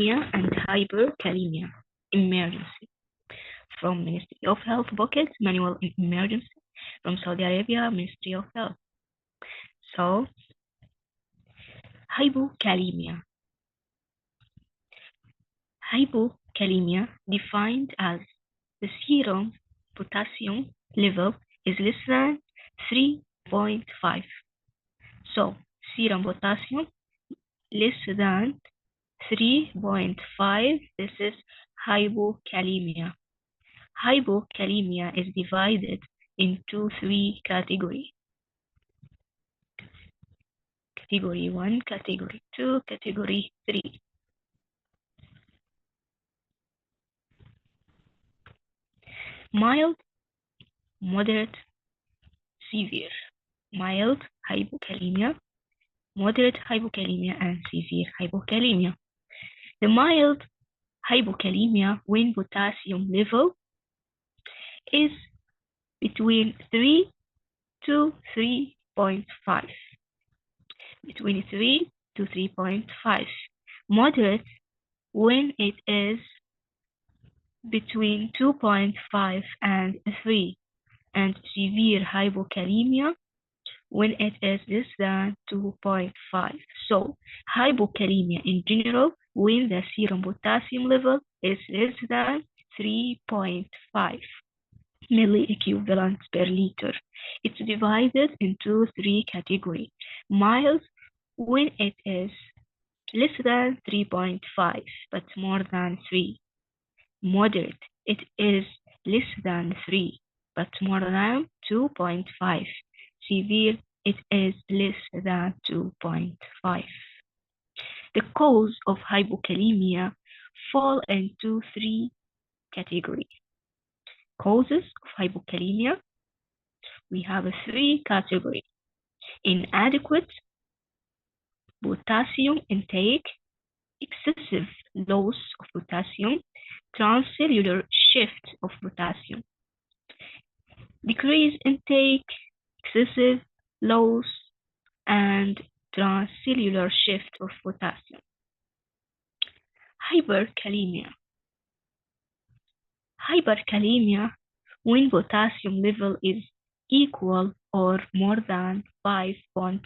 hypokalaemia and hyperkalemia emergency. From Ministry of Health Pocket Manual in Emergency from Saudi Arabia Ministry of Health. So, hypokalaemia. Hypokalaemia defined as the serum potassium level is less than 3.5. So, serum potassium less than 3.5, this is hypokalaemia. Hypokalaemia is divided into three categories. Category 1, Category 2, Category 3. Mild, moderate, severe. Mild hypokalemia, moderate hypokalemia, and severe hypokalemia. The mild hypokalemia, when potassium level is between 3 to 3.5. Between 3 to 3.5. Moderate, when it is between 2.5 and 3. And severe hypokalemia, when it is less than 2.5. So, hypokalemia in general, when the serum potassium level is less than 3.5 milliequivalents per liter. It's divided into three categories. Mild, when it is less than 3.5 but more than 3. Moderate, it is less than 3 but more than 2.5. Severe, it is less than 2.5. The cause of hypokalemia fall into three categories. Causes of hypokalemia, we have three categories. Inadequate potassium intake, excessive loss of potassium, transcellular shift of potassium. Decreased intake, excessive loss, and transcellular shift of potassium. Hyperkalemia. Hyperkalemia, when potassium level is equal or more than 5.5.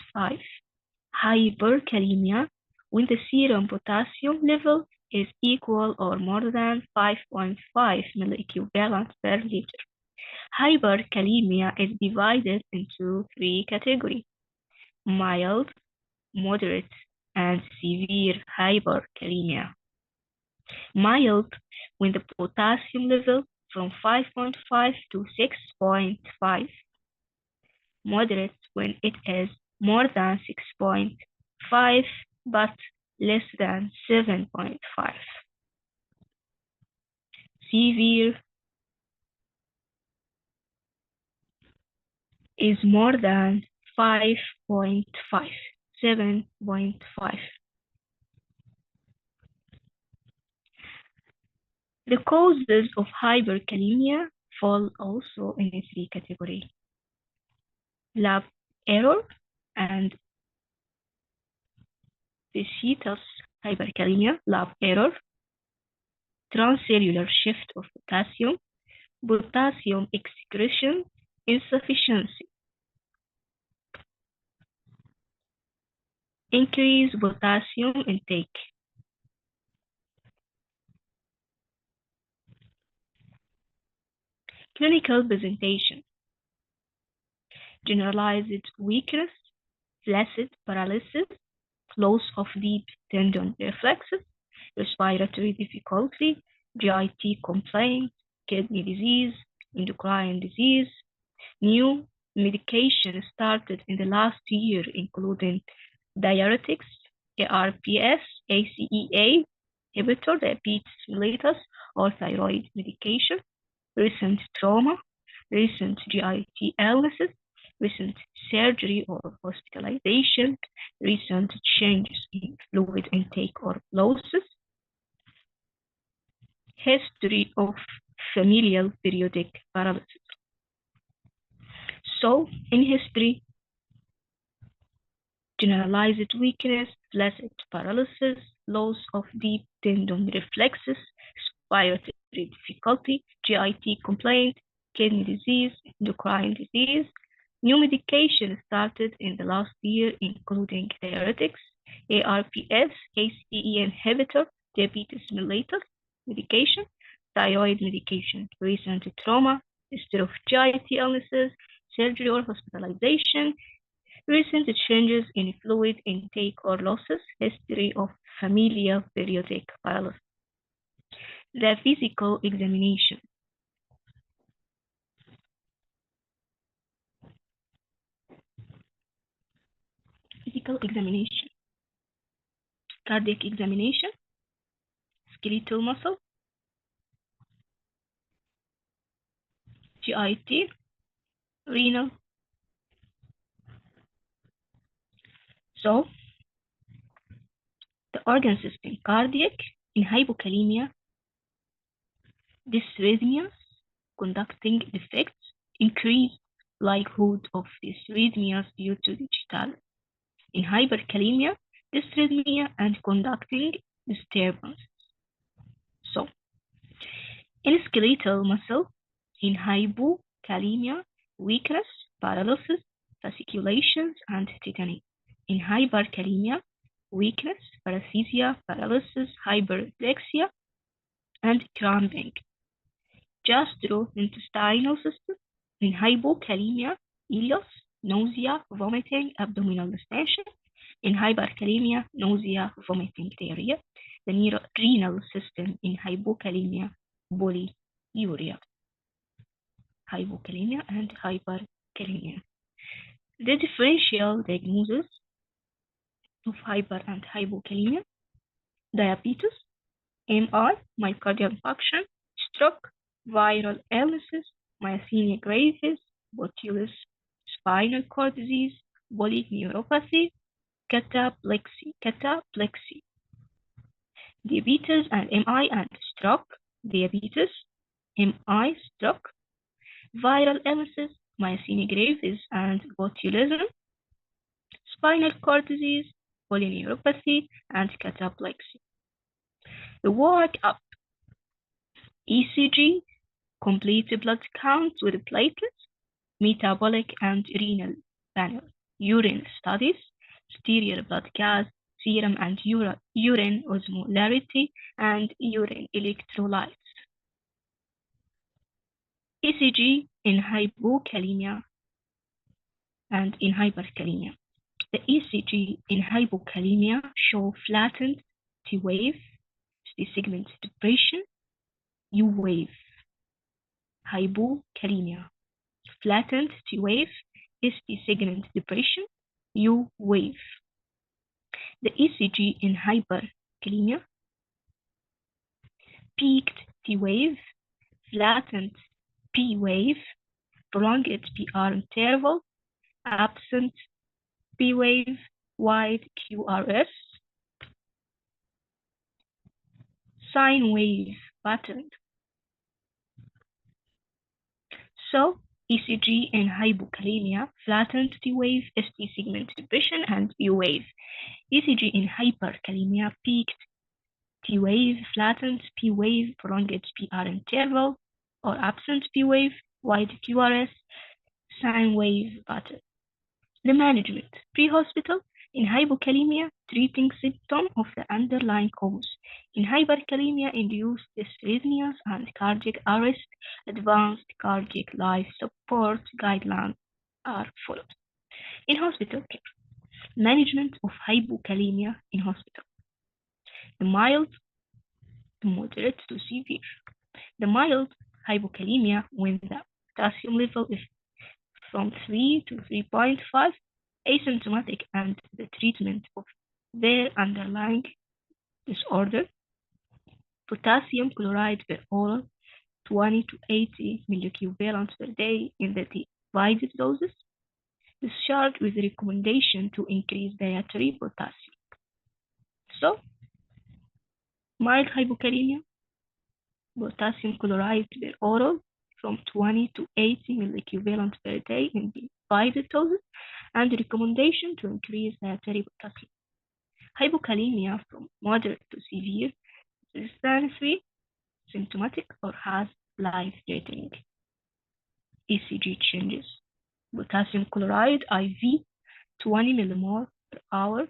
Hyperkalemia, when the serum potassium level is equal or more than 5.5 milliequivalents per liter. Hyperkalemia is divided into three categories: mild, moderate, and severe hyperkalemia. Mild, when the potassium level from 5.5 to 6.5. Moderate, when it is more than 6.5 but less than 7.5. Severe is more than 5.5, 7.5. The causes of hyperkalemia fall also in three categories: lab error and vicious hyperkalemia, lab error, transcellular shift of potassium, potassium excretion insufficiency. Increase potassium intake. Clinical presentation: generalized weakness, flaccid paralysis, loss of deep tendon reflexes, respiratory difficulty, GIT complaints, kidney disease, endocrine disease. New medication started in the last year, including diuretics, ARPS, ACEA, inhibitor, diabetes mellitus, or thyroid medication. Recent trauma, recent GIT illnesses, recent surgery or hospitalization, recent changes in fluid intake or losses, history of familial periodic paralysis. So, in history, generalized weakness, flaccid paralysis, loss of deep tendon reflexes, respiratory difficulty, GIT complaint, kidney disease, endocrine disease. New medication started in the last year, including diuretics, ARPS, ACE inhibitor, diabetes mellitus medication, thyroid medication, recent trauma, history of GIT illnesses, surgery or hospitalization, recent changes in fluid intake or losses, history of familial periodic paralysis. The physical examination. Physical examination. Cardiac examination, skeletal muscle, GIT, renal. So, the organ system, cardiac, in hypokalemia, dysrhythmias, conducting defects, increased likelihood of dysrhythmias due to digital. In hyperkalemia, dysrhythmia and conducting disturbance. So, in skeletal muscle, in hypokalemia, weakness, paralysis, fasciculations, and tetany. In hyperkalemia, weakness, paresthesia, paralysis, hyperlexia, and cramping. Gastrointestinal system. In hypokalemia, ileus, nausea, vomiting, abdominal distension. In hyperkalemia, nausea, vomiting, diarrhea. The renal system. In hypokalemia, polyuria. Hypokalemia and hyperkalemia. The differential diagnosis of hyper and hypokalemia: diabetes, MI, myocardial infarction, stroke, viral illnesses, myasthenia gravis, botulism, spinal cord disease, polyneuropathy, cataplexy, diabetes and MI and stroke, diabetes, MI, stroke, viral illnesses, myasthenia gravis and botulism, spinal cord disease, polyneuropathy, and cataplexy. The workup: ECG, complete blood count with platelets, metabolic and renal panel, urine studies, stereo blood gas, serum and urine osmolarity, and urine electrolytes. ECG in hypokalemia and in hyperkalemia. The ECG in hypokalemia show flattened T wave, the segment depression, U wave. Hypokalemia, flattened T wave, is the segment depression, U wave. The ECG in hyperkalemia, peaked T wave, flattened P wave, prolonged PR interval, absent P wave, wide QRS, sine wave pattern. So, ECG in hypokalemia, flattened T wave, ST segment depression, and U wave. ECG in hyperkalemia, peaked T wave, flattened P wave, prolonged PR interval, or absent P wave, wide QRS, sine wave pattern. The management: pre-hospital. In hypokalemia, treating symptom of the underlying cause. In hyperkalemia, induced dysrhythmias and cardiac arrest. Advanced cardiac life support guidelines are followed. In hospital care, management of hypokalemia in hospital: the mild to moderate to severe. The mild hypokalemia, when the potassium level is from 3 to 3.5, asymptomatic, and the treatment of their underlying disorder: potassium chloride per oral, 20 to 80 milliequivalents per day in the divided doses. Discharge with recommendation to increase dietary potassium. So, mild hypokalemia, potassium chloride per oral from 20 to 80 milliequivalents per day in divided doses, and recommendation to increase dietary potassium. Hypokalemia from moderate to severe, resistance-free, symptomatic, or has life-threatening ECG changes. Potassium chloride IV 20 millimole per hour.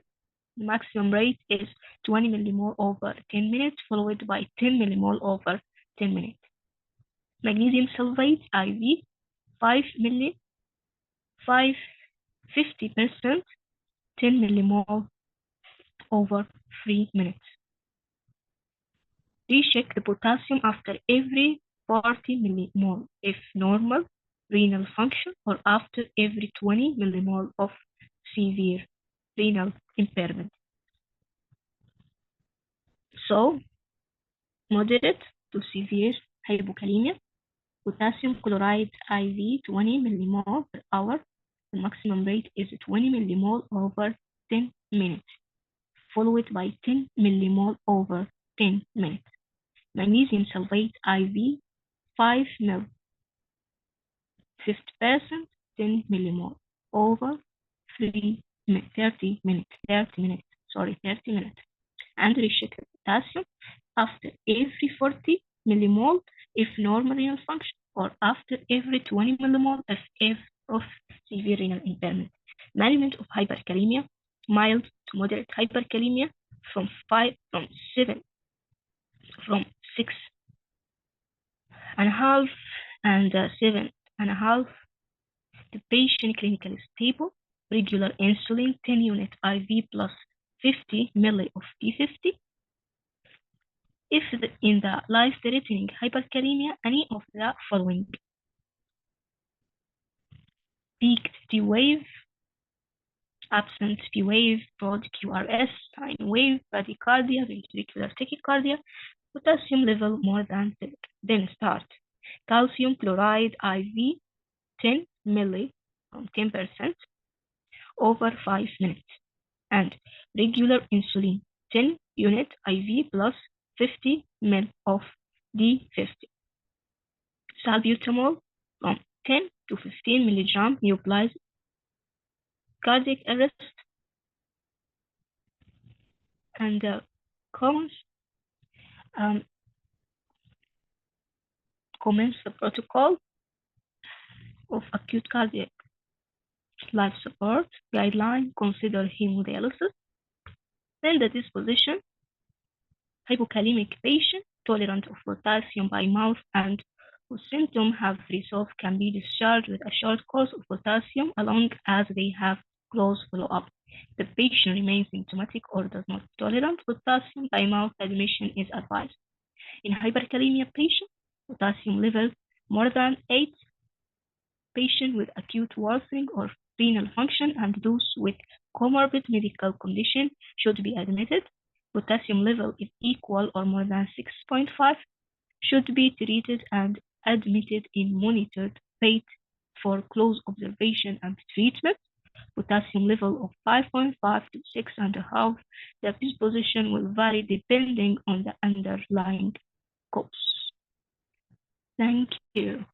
The maximum rate is 20 millimole over 10 minutes, followed by 10 millimole over 10 minutes. Magnesium sulfate IV 5 milli 5 50%, 10 millimole over 3 minutes. Recheck the potassium after every 40 millimole if normal renal function, or after every 20 millimole of severe renal impairment. So, moderate to severe hypokalemia, potassium chloride IV 20 millimole per hour. The maximum rate is 20 millimole over 10 minutes, followed by 10 millimole over 10 minutes. Magnesium sulfate IV 5 ml, 50%, 10 millimole over 30 minutes. And recheck the potassium after every 40 millimole if normal renal function, or after every 20 millimole of severe renal impairment. Management of hyperkalemia: mild to moderate hyperkalemia from 6.5 and 7.5. The patient clinically stable. Regular insulin 10 unit IV plus 50 milli of P50. If in the life-threatening hyperkalemia, any of the following: peaked T wave, absent P wave, broad QRS, sine wave, bradycardia, ventricular tachycardia, potassium level more than 7. Then start calcium chloride IV 10 milli, 10% over 5 minutes, and regular insulin 10 unit IV plus 50 ml of D50. Salbutamol from 10 to 15 milligram nebulizer. Cardiac arrest and commence the protocol of acute cardiac life support guideline. Consider hemodialysis. Then the disposition: hypokalemic patient tolerant of potassium by mouth and whose symptoms have resolved can be discharged with a short course of potassium as long as they have close follow-up. The patient remains symptomatic or does not tolerate potassium by mouth, admission is advised. In hyperkalemia patient, potassium level more than 8, patient with acute worsening of renal function and those with comorbid medical condition should be admitted. Potassium level is equal or more than 6.5 should be treated and admitted in monitored state for close observation and treatment. Potassium level of 5.5 to 6.5. The disposition will vary depending on the underlying cause. Thank you.